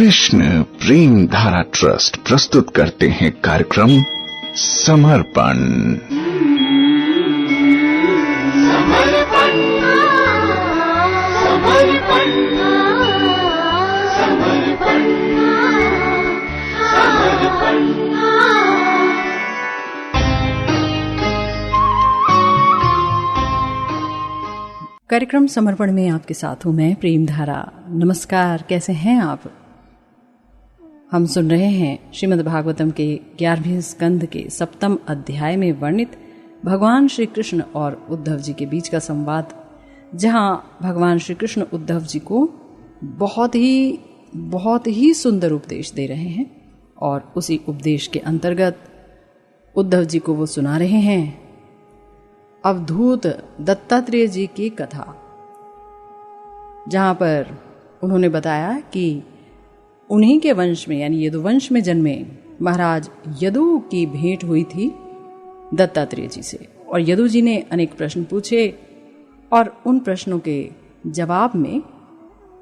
कृष्ण प्रेम धारा ट्रस्ट प्रस्तुत करते हैं कार्यक्रम समर्पण। कार्यक्रम समर्पण में आपके साथ हूं मैं प्रेम धारा। नमस्कार, कैसे हैं आप? हम सुन रहे हैं श्रीमद् भागवतम के 11वें स्कंध के 7वें अध्याय में वर्णित भगवान श्री कृष्ण और उद्धव जी के बीच का संवाद, जहां भगवान श्री कृष्ण उद्धव जी को बहुत ही सुंदर उपदेश दे रहे हैं और उसी उपदेश के अंतर्गत उद्धव जी को वो सुना रहे हैं अवधूत दत्तात्रेय जी की कथा, जहां पर उन्होंने बताया कि उन्हीं के वंश में यानी यदुवंश में जन्मे महाराज यदु की भेंट हुई थी दत्तात्रेय जी से, और यदु जी ने अनेक प्रश्न पूछे और उन प्रश्नों के जवाब में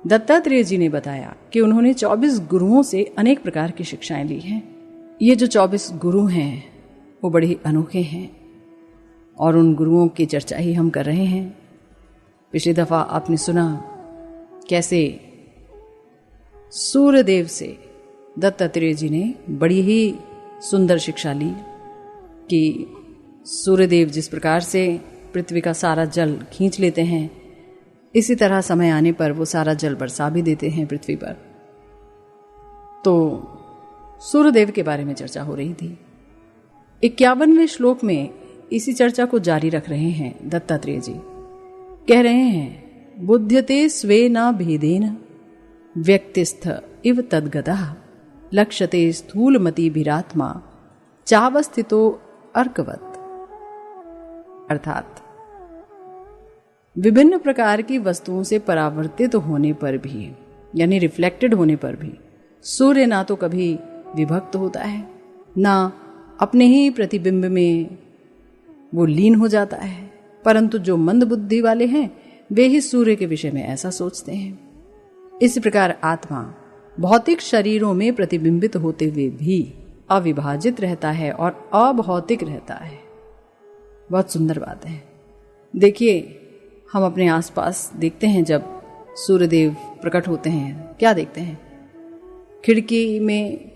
दत्तात्रेय जी ने बताया कि उन्होंने 24 गुरुओं से अनेक प्रकार की शिक्षाएं ली हैं। ये जो 24 गुरु हैं वो बड़े अनोखे हैं और उन गुरुओं की चर्चा ही हम कर रहे हैं। पिछली दफा आपने सुना कैसे सूर्यदेव से दत्तात्रेय जी ने बड़ी ही सुंदर शिक्षा ली कि सूर्यदेव जिस प्रकार से पृथ्वी का सारा जल खींच लेते हैं, इसी तरह समय आने पर वो सारा जल बरसा भी देते हैं पृथ्वी पर। तो सूर्यदेव के बारे में चर्चा हो रही थी। 51वें श्लोक में इसी चर्चा को जारी रख रहे हैं दत्तात्रेय जी। कह रहे हैं, बुध्यते स्वेना भेदेन व्यक्तिस्थ इव तद्गतः लक्ष्यते स्थूलमति विरात्मा चावस्थितो अर्कवत। अर्थात विभिन्न प्रकार की वस्तुओं से परावर्तित होने पर भी यानी रिफ्लेक्टेड होने पर भी सूर्य ना तो कभी विभक्त होता है, ना अपने ही प्रतिबिंब में वो लीन हो जाता है, परंतु जो मंद बुद्धि वाले हैं वे ही सूर्य के विषय में ऐसा सोचते हैं। इसी प्रकार आत्मा भौतिक शरीरों में प्रतिबिंबित होते हुए भी अविभाजित रहता है और अभौतिक रहता है। बहुत सुंदर बात है। देखिए, हम अपने आसपास देखते हैं जब सूर्यदेव प्रकट होते हैं, क्या देखते हैं? खिड़की में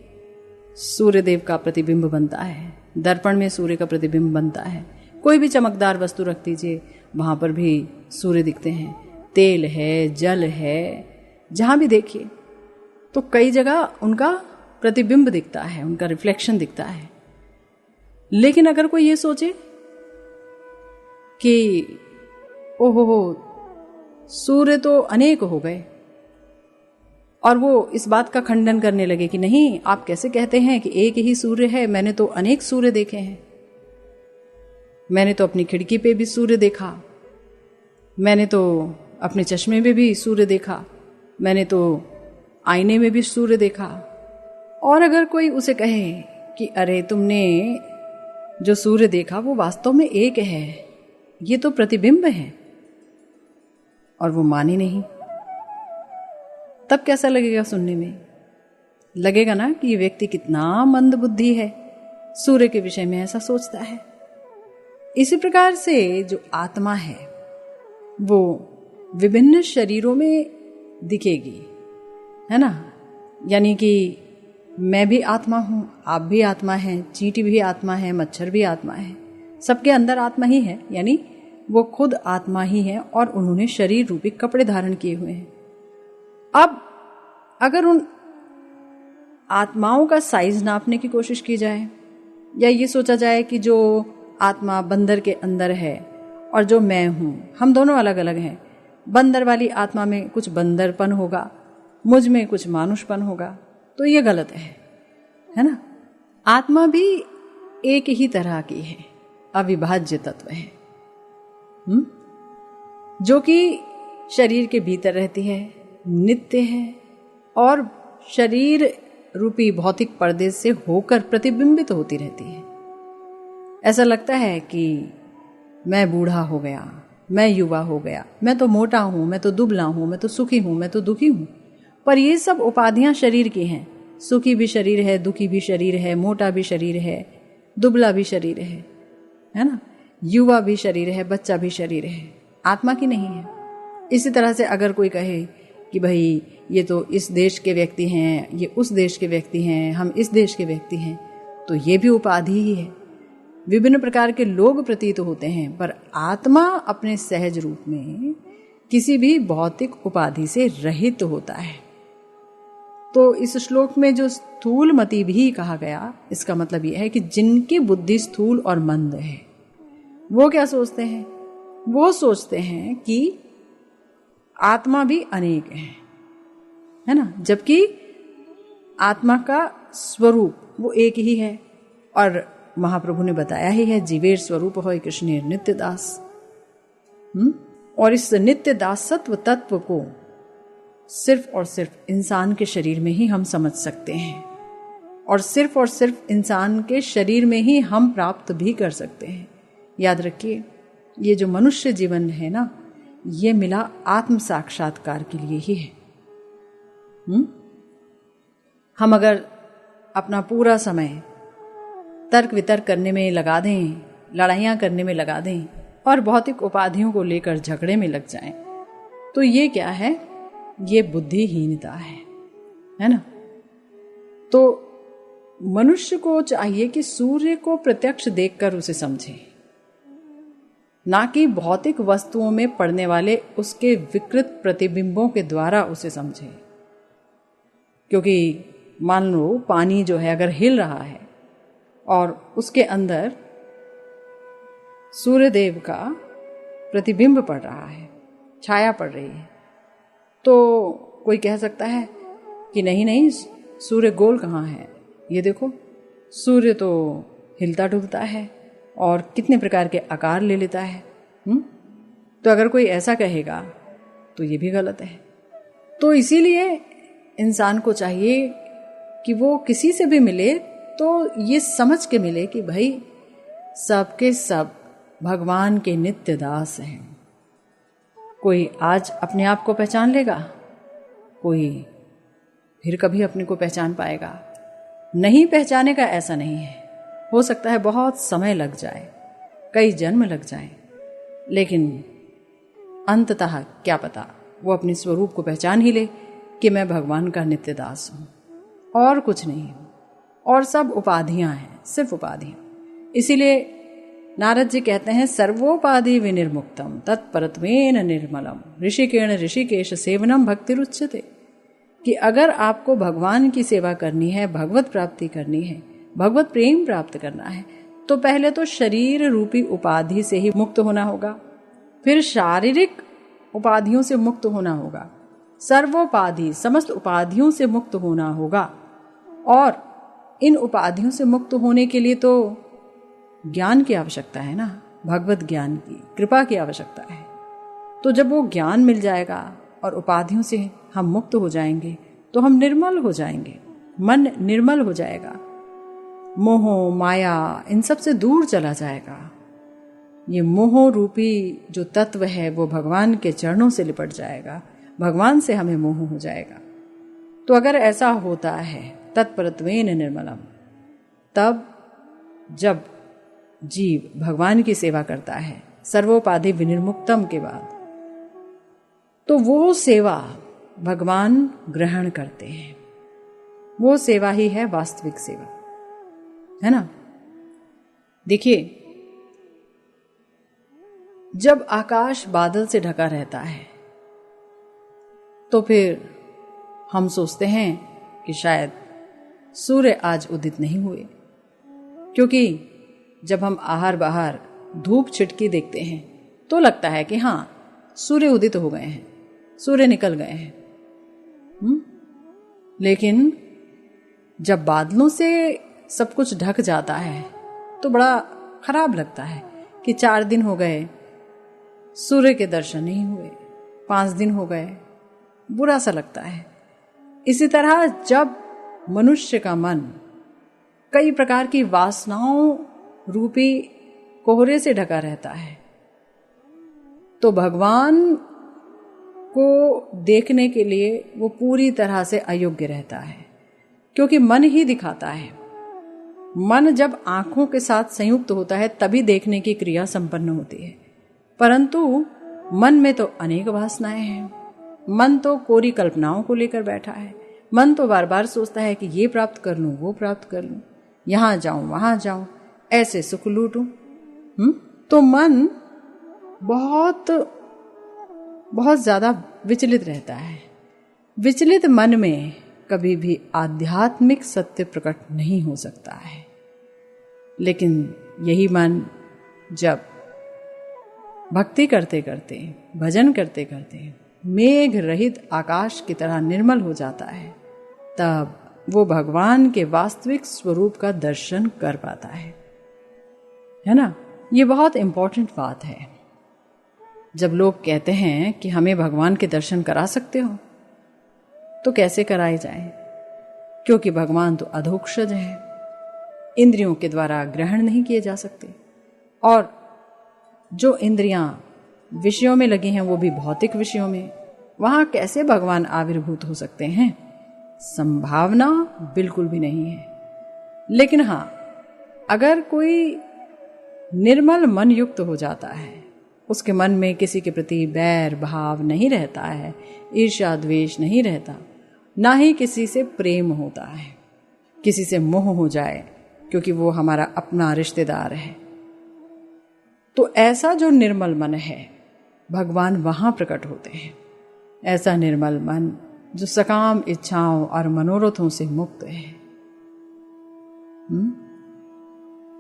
सूर्यदेव का प्रतिबिंब बनता है, दर्पण में सूर्य का प्रतिबिंब बनता है। कोई भी चमकदार वस्तु रख दीजिए, वहां पर भी सूर्य दिखते हैं। तेल है, जल है, जहां भी देखिए तो कई जगह उनका प्रतिबिंब दिखता है, उनका रिफ्लेक्शन दिखता है। लेकिन अगर कोई ये सोचे कि ओहो सूर्य तो अनेक हो गए, और वो इस बात का खंडन करने लगे कि नहीं, आप कैसे कहते हैं कि एक ही सूर्य है, मैंने तो अनेक सूर्य देखे हैं। मैंने तो अपनी खिड़की पे भी सूर्य देखा, मैंने तो अपने चश्मे में भी सूर्य देखा, मैंने तो आईने में भी सूर्य देखा। और अगर कोई उसे कहे कि अरे तुमने जो सूर्य देखा वो वास्तव में एक है, ये तो प्रतिबिंब है, और वो माने नहीं, तब कैसा लगेगा सुनने में? लगेगा ना कि ये व्यक्ति कितना मंद बुद्धि है, सूर्य के विषय में ऐसा सोचता है। इसी प्रकार से जो आत्मा है वो विभिन्न शरीरों में दिखेगी, है ना? यानी कि मैं भी आत्मा हूं, आप भी आत्मा हैं, चींटी भी आत्मा है, मच्छर भी आत्मा है, सबके अंदर आत्मा ही है, यानी वो खुद आत्मा ही है और उन्होंने शरीर रूपी कपड़े धारण किए हुए हैं। अब अगर उन आत्माओं का साइज नापने की कोशिश की जाए, या ये सोचा जाए कि जो आत्मा बंदर के अंदर है और जो मैं हूं, हम दोनों अलग अलग हैं, बंदर वाली आत्मा में कुछ बंदरपन होगा, मुझ में कुछ मानुषपन होगा, तो ये गलत है ना? आत्मा भी एक ही तरह की है, अविभाज्य तत्व है, जो कि शरीर के भीतर रहती है, नित्य है और शरीर रूपी भौतिक पर्दे से होकर प्रतिबिंबित होती रहती है। ऐसा लगता है कि मैं बूढ़ा हो गया, मैं युवा हो गया, मैं तो मोटा हूं, मैं तो दुबला हूं, मैं तो सुखी हूं, मैं तो दुखी हूं, पर ये सब उपाधियां शरीर की हैं। सुखी भी शरीर है, दुखी भी शरीर है, मोटा भी शरीर है, दुबला भी शरीर है ना, युवा भी शरीर है, बच्चा भी शरीर है, आत्मा की नहीं है। इसी तरह से अगर कोई कहे कि भाई ये तो इस देश के व्यक्ति हैं, ये उस देश के व्यक्ति हैं, हम इस देश के व्यक्ति हैं, तो ये भी उपाधि ही है। विभिन्न प्रकार के लोग प्रतीत होते हैं, पर आत्मा अपने सहज रूप में किसी भी भौतिक उपाधि से रहित होता है। तो इस श्लोक में जो स्थूल मति भी कहा गया, इसका मतलब यह है कि जिनकी बुद्धि स्थूल और मंद है, वो क्या सोचते हैं? वो सोचते हैं कि आत्मा भी अनेक है ना, जबकि आत्मा का स्वरूप वो एक ही है। और महाप्रभु ने बताया ही है, जीवेर स्वरूप होय कृष्णेर नित्य दास। और इस नित्य दासत्व तत्व को सिर्फ और सिर्फ इंसान के शरीर में ही हम समझ सकते हैं, और सिर्फ इंसान के शरीर में ही हम प्राप्त भी कर सकते हैं। याद रखिए, ये जो मनुष्य जीवन है ना, ये मिला आत्म साक्षात्कार के लिए ही है। हम अगर अपना पूरा समय तर्क वितर्क करने में लगा दें, लड़ाइयाँ करने में लगा दें और भौतिक उपाधियों को लेकर झगड़े में लग जाएं, तो ये क्या है? ये बुद्धिहीनता है ना। तो मनुष्य को चाहिए कि सूर्य को प्रत्यक्ष देखकर उसे समझे, ना कि भौतिक वस्तुओं में पड़ने वाले उसके विकृत प्रतिबिंबों के द्वारा उसे समझे। क्योंकि मान लो पानी जो है अगर हिल रहा है और उसके अंदर सूर्यदेव का प्रतिबिंब पड़ रहा है, छाया पड़ रही है, तो कोई कह सकता है कि नहीं, सूर्य गोल कहाँ है, ये देखो सूर्य तो हिलता डुलता है और कितने प्रकार के आकार ले लेता है। तो अगर कोई ऐसा कहेगा तो ये भी गलत है। तो इसीलिए इंसान को चाहिए कि वो किसी से भी मिले तो ये समझ के मिले कि भाई सबके सब भगवान के नित्य दास हैं। कोई आज अपने आप को पहचान लेगा, कोई फिर कभी अपने को पहचान पाएगा। नहीं पहचाने का ऐसा नहीं है, हो सकता है बहुत समय लग जाए, कई जन्म लग जाए, लेकिन अंततः क्या पता वो अपने स्वरूप को पहचान ही ले कि मैं भगवान का नित्य दास हूं और कुछ नहीं हूं, और सब उपाधियां हैं, सिर्फ उपाधियां। इसीलिए नारद जी कहते हैं, सर्वोपाधि विनिर्मुक्तम तत्परत्वेन निर्मलम ऋषिकेण ऋषिकेश सेवनम भक्तिरुच्यते। कि अगर आपको भगवान की सेवा करनी है, भगवत प्राप्ति करनी है, भगवत प्रेम प्राप्त करना है, तो पहले तो शरीर रूपी उपाधि से ही मुक्त होना होगा, फिर शारीरिक उपाधियों से मुक्त होना होगा, सर्वोपाधि समस्त उपाधियों से मुक्त होना होगा। और इन उपाधियों से मुक्त होने के लिए तो ज्ञान की आवश्यकता है ना, भगवत ज्ञान की, कृपा की आवश्यकता है। तो जब वो ज्ञान मिल जाएगा और उपाधियों से हम मुक्त हो जाएंगे तो हम निर्मल हो जाएंगे, मन निर्मल हो जाएगा, मोह माया इन सब से दूर चला जाएगा। ये मोह रूपी जो तत्व है वो भगवान के चरणों से लिपट जाएगा, भगवान से हमें मोह हो जाएगा। तो अगर ऐसा होता है तत्परत्वेन निर्मलम, तब जब जीव भगवान की सेवा करता है सर्वोपाधि विनिर्मुक्तम के बाद, तो वो सेवा भगवान ग्रहण करते हैं। वो सेवा ही है वास्तविक सेवा, है ना। देखिए, जब आकाश बादल से ढका रहता है तो फिर हम सोचते हैं कि शायद सूर्य आज उदित नहीं हुए, क्योंकि जब हम आहार बाहर धूप छिटकी देखते हैं तो लगता है कि हाँ सूर्य उदित हो गए हैं, सूर्य निकल गए हैं। लेकिन जब बादलों से सब कुछ ढक जाता है तो बड़ा खराब लगता है कि 4 दिन हो गए सूर्य के दर्शन नहीं हुए, 5 दिन हो गए, बुरा सा लगता है। इसी तरह जब मनुष्य का मन कई प्रकार की वासनाओं रूपी कोहरे से ढका रहता है तो भगवान को देखने के लिए वो पूरी तरह से अयोग्य रहता है, क्योंकि मन ही दिखाता है। मन जब आंखों के साथ संयुक्त होता है तभी देखने की क्रिया संपन्न होती है, परंतु मन में तो अनेक वासनाएं हैं। मन तो कोरी कल्पनाओं को लेकर बैठा है। मन तो बार बार सोचता है कि ये प्राप्त कर लूं, वो प्राप्त कर लूं, यहां जाऊं, वहां जाऊं, ऐसे सुख लूटूं। तो मन बहुत बहुत ज्यादा विचलित रहता है। विचलित मन में कभी भी आध्यात्मिक सत्य प्रकट नहीं हो सकता है। लेकिन यही मन जब भक्ति करते करते, भजन करते करते मेघ रहित आकाश की तरह निर्मल हो जाता है, तब वो भगवान के वास्तविक स्वरूप का दर्शन कर पाता है ना। ये बहुत इंपॉर्टेंट बात है। जब लोग कहते हैं कि हमें भगवान के दर्शन करा सकते हो, तो कैसे कराए जाए? क्योंकि भगवान तो अधोक्षज है, इंद्रियों के द्वारा ग्रहण नहीं किए जा सकते, और जो इंद्रियां विषयों में लगी हैं वो भी भौतिक विषयों में, वहां कैसे भगवान आविर्भूत हो सकते हैं? संभावना बिल्कुल भी नहीं है। लेकिन हां, अगर कोई निर्मल मन युक्त हो जाता है, उसके मन में किसी के प्रति बैर भाव नहीं रहता है, ईर्ष्या द्वेष नहीं रहता, ना ही किसी से प्रेम होता है, किसी से मोह हो जाए क्योंकि वो हमारा अपना रिश्तेदार है, तो ऐसा जो निर्मल मन है भगवान वहां प्रकट होते हैं। ऐसा निर्मल मन जो सकाम इच्छाओं और मनोरथों से मुक्त है।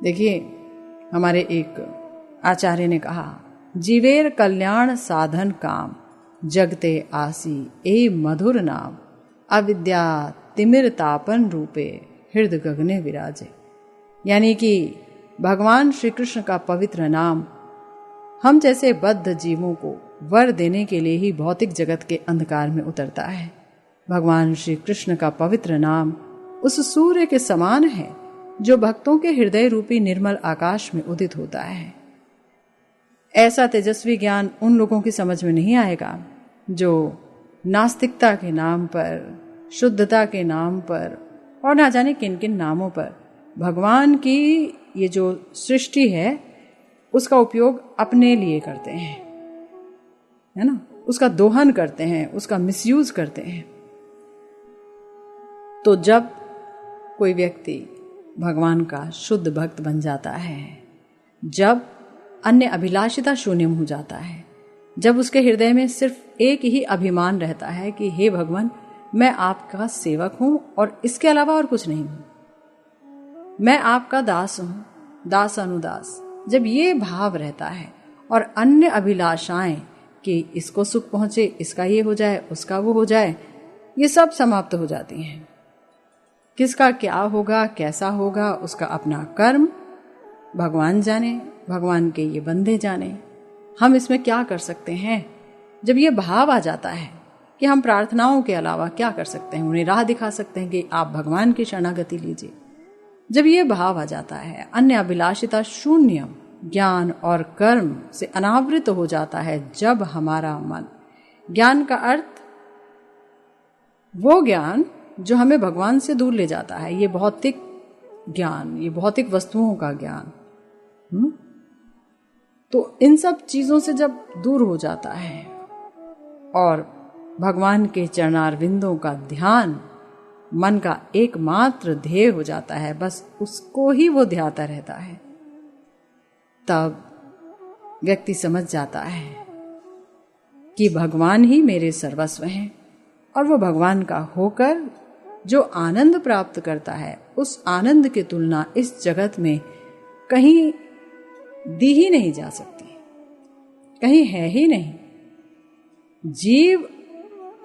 देखिए, हमारे एक आचार्य ने कहा, जीवेर कल्याण साधन काम, जगते आसी ए मधुर नाम, अविद्या तिमिर तापन रूपे हृदय गगने विराजे। यानी कि भगवान श्री कृष्ण का पवित्र नाम हम जैसे बद्ध जीवों को वर देने के लिए ही भौतिक जगत के अंधकार में उतरता है। भगवान श्री कृष्ण का पवित्र नाम उस सूर्य के समान है जो भक्तों के हृदय रूपी निर्मल आकाश में उदित होता है। ऐसा तेजस्वी ज्ञान उन लोगों की समझ में नहीं आएगा जो नास्तिकता के नाम पर, शुद्धता के नाम पर और ना जाने किन किन नामों पर भगवान की ये जो सृष्टि है उसका उपयोग अपने लिए करते हैं, है ना, उसका दोहन करते हैं, उसका मिसयूज करते हैं। तो जब कोई व्यक्ति भगवान का शुद्ध भक्त बन जाता है, जब अन्य अभिलाषिता शून्य हो जाता है, जब उसके हृदय में सिर्फ एक ही अभिमान रहता है कि हे भगवान, मैं आपका सेवक हूं और इसके अलावा और कुछ नहीं हूं, मैं आपका दास हूं, दास अनुदास, जब ये भाव रहता है और अन्य अभिलाषाएं कि इसको सुख पहुंचे, इसका ये हो जाए, उसका वो हो जाए, ये सब समाप्त हो जाती हैं। किसका क्या होगा, कैसा होगा, उसका अपना कर्म भगवान जाने, भगवान के ये बंदे जाने, हम इसमें क्या कर सकते हैं। जब ये भाव आ जाता है कि हम प्रार्थनाओं के अलावा क्या कर सकते हैं, उन्हें राह दिखा सकते हैं कि आप भगवान की शरणागति लीजिए, जब ये भाव आ जाता है, अन्य अभिलाषिता शून्य ज्ञान और कर्म से अनावृत हो जाता है, जब हमारा मन, ज्ञान का अर्थ वो ज्ञान जो हमें भगवान से दूर ले जाता है, ये भौतिक ज्ञान, ये भौतिक वस्तुओं का ज्ञान, तो इन सब चीजों से जब दूर हो जाता है और भगवान के चरणारविंदों का ध्यान मन का एकमात्र ध्येय हो जाता है, बस उसको ही वो ध्याता रहता है, तब व्यक्ति समझ जाता है कि भगवान ही मेरे सर्वस्व हैं, और वो भगवान का होकर जो आनंद प्राप्त करता है, उस आनंद की तुलना इस जगत में कहीं दी ही नहीं जा सकती, कहीं है ही नहीं। जीव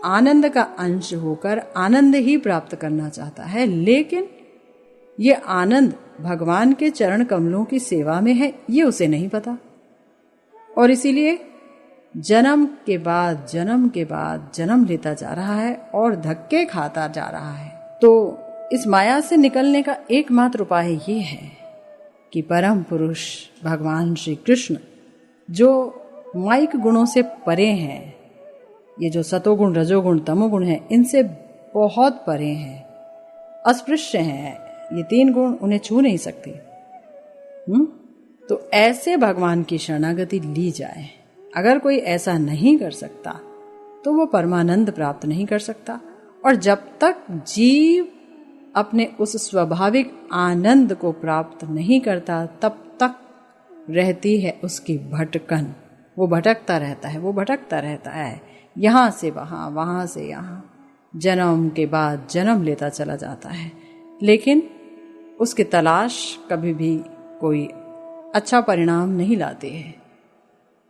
आनंद का अंश होकर आनंद ही प्राप्त करना चाहता है, लेकिन ये आनंद भगवान के चरण कमलों की सेवा में है, ये उसे नहीं पता, और इसीलिए जन्म के बाद जन्म के बाद जन्म लेता जा रहा है और धक्के खाता जा रहा है। तो इस माया से निकलने का एकमात्र उपाय ये है कि परम पुरुष भगवान श्री कृष्ण जो माइक गुणों से परे हैं, ये जो सतोगुण, रजोगुण, तमोगुण है, इनसे बहुत परे हैं, अस्पृश्य हैं। ये 3 गुण उन्हें छू नहीं सकते। तो ऐसे भगवान की शरणागति ली जाए। अगर कोई ऐसा नहीं कर सकता तो वो परमानंद प्राप्त नहीं कर सकता। और जब तक जीव अपने उस स्वाभाविक आनंद को प्राप्त नहीं करता, तब तक रहती है उसकी भटकन। वो भटकता रहता है, वो भटकता रहता है, यहाँ से वहाँ, वहाँ से यहाँ, जन्म के बाद जन्म लेता चला जाता है। लेकिन उसकी तलाश कभी भी कोई अच्छा परिणाम नहीं लाती है।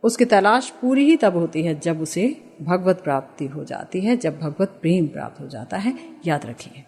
उसकी तलाश पूरी ही तब होती है जब उसे भगवत प्राप्ति हो जाती है, जब भगवत प्रेम प्राप्त हो जाता है। याद रखिए।